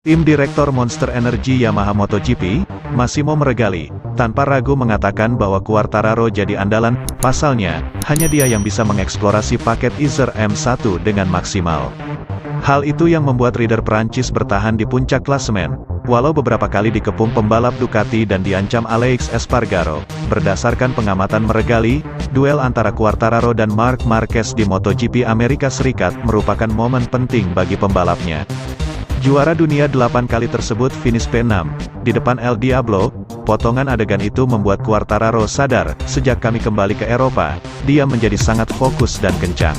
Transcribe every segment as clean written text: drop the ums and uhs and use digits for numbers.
Tim Direktur Monster Energy Yamaha MotoGP, Massimo Meregali, tanpa ragu mengatakan bahwa Quartararo jadi andalan, pasalnya, hanya dia yang bisa mengeksplorasi paket Isère M1 dengan maksimal. Hal itu yang membuat rider Prancis bertahan di puncak klasemen, walau beberapa kali dikepung pembalap Ducati dan diancam Aleix Espargaro. Berdasarkan pengamatan Meregali, duel antara Quartararo dan Marc Marquez di MotoGP Amerika Serikat merupakan momen penting bagi pembalapnya. Juara dunia 8 kali tersebut finish P6, di depan El Diablo. Potongan adegan itu membuat Quartararo sadar, sejak kami kembali ke Eropa, dia menjadi sangat fokus dan kencang.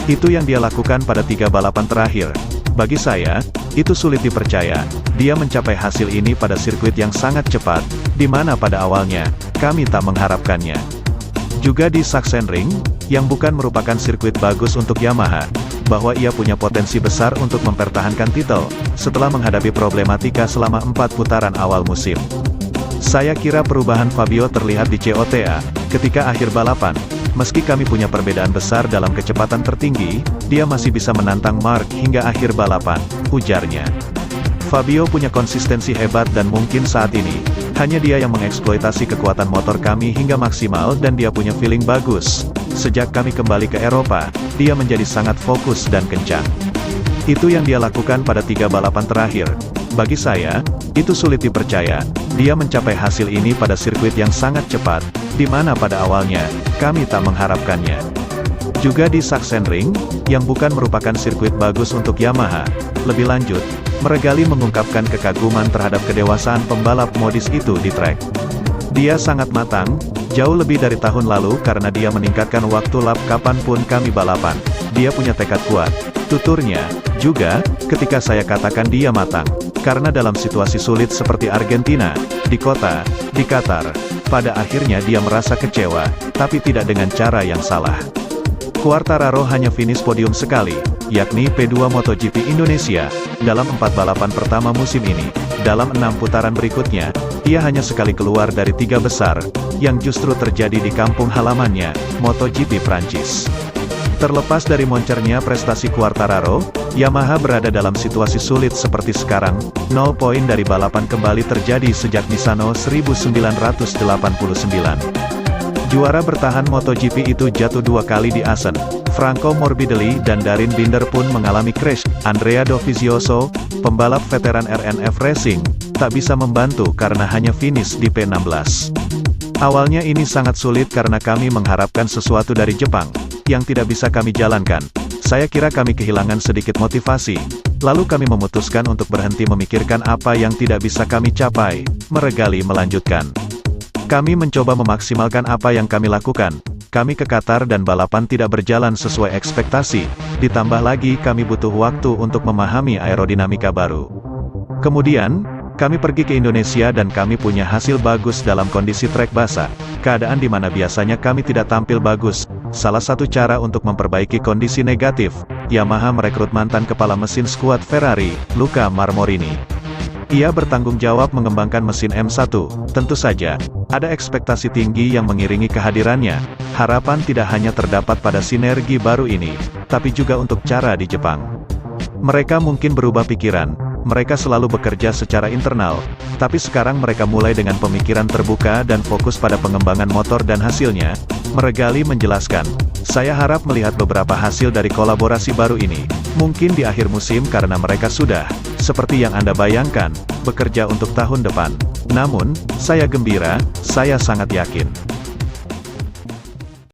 Itu yang dia lakukan pada 3 balapan terakhir. Bagi saya, itu sulit dipercaya, dia mencapai hasil ini pada sirkuit yang sangat cepat, di mana pada awalnya, kami tak mengharapkannya. Juga di Sachsenring, yang bukan merupakan sirkuit bagus untuk Yamaha, bahwa ia punya potensi besar untuk mempertahankan titel, setelah menghadapi problematika selama 4 putaran awal musim. Saya kira perubahan Fabio terlihat di COTA, ketika akhir balapan, meski kami punya perbedaan besar dalam kecepatan tertinggi, dia masih bisa menantang Marc hingga akhir balapan, ujarnya. Fabio punya konsistensi hebat dan mungkin saat ini, hanya dia yang mengeksploitasi kekuatan motor kami hingga maksimal dan dia punya feeling bagus. Sejak kami kembali ke Eropa, dia menjadi sangat fokus dan kencang. Itu yang dia lakukan pada 3 balapan terakhir. Bagi saya, itu sulit dipercaya, dia mencapai hasil ini pada sirkuit yang sangat cepat, di mana pada awalnya, kami tak mengharapkannya. Juga di Sachsenring, yang bukan merupakan sirkuit bagus untuk Yamaha. Lebih lanjut, Meregali mengungkapkan kekaguman terhadap kedewasaan pembalap modis itu di trek. Dia sangat matang, jauh lebih dari tahun lalu karena dia meningkatkan waktu lap kapanpun kami balapan. Dia punya tekad kuat, tuturnya. Juga, ketika saya katakan dia matang, karena dalam situasi sulit seperti Argentina, di kota, di Qatar, pada akhirnya dia merasa kecewa, tapi tidak dengan cara yang salah. Quartararo hanya finish podium sekali, yakni P2 MotoGP Indonesia, dalam 4 balapan pertama musim ini. Dalam 6 putaran berikutnya, ia hanya sekali keluar dari 3 besar, yang justru terjadi di kampung halamannya, MotoGP Prancis. Terlepas dari moncernya prestasi Quartararo, Yamaha berada dalam situasi sulit seperti sekarang. 0 poin dari balapan kembali terjadi sejak Misano 1989. Juara bertahan MotoGP itu jatuh 2 kali di Assen. Franco Morbidelli dan Darin Binder pun mengalami crash. Andrea Dovizioso, pembalap veteran RNF Racing, tak bisa membantu karena hanya finish di P16. Awalnya ini sangat sulit karena kami mengharapkan sesuatu dari Jepang, yang tidak bisa kami jalankan. Saya kira kami kehilangan sedikit motivasi, lalu kami memutuskan untuk berhenti memikirkan apa yang tidak bisa kami capai, Meregali melanjutkan. Kami mencoba memaksimalkan apa yang kami lakukan. Kami ke Qatar dan balapan tidak berjalan sesuai ekspektasi, ditambah lagi kami butuh waktu untuk memahami aerodinamika baru. Kemudian, kami pergi ke Indonesia dan kami punya hasil bagus dalam kondisi trek basah, keadaan di mana biasanya kami tidak tampil bagus. Salah satu cara untuk memperbaiki kondisi negatif, Yamaha merekrut mantan kepala mesin skuad Ferrari, Luca Marmorini. Ia bertanggung jawab mengembangkan mesin M1, tentu saja, ada ekspektasi tinggi yang mengiringi kehadirannya. Harapan tidak hanya terdapat pada sinergi baru ini, tapi juga untuk cara di Jepang. Mereka mungkin berubah pikiran, mereka selalu bekerja secara internal, tapi sekarang mereka mulai dengan pemikiran terbuka dan fokus pada pengembangan motor dan hasilnya, Meregali menjelaskan. Saya harap melihat beberapa hasil dari kolaborasi baru ini, mungkin di akhir musim karena mereka sudah, seperti yang Anda bayangkan, bekerja untuk tahun depan. Namun, saya gembira, saya sangat yakin.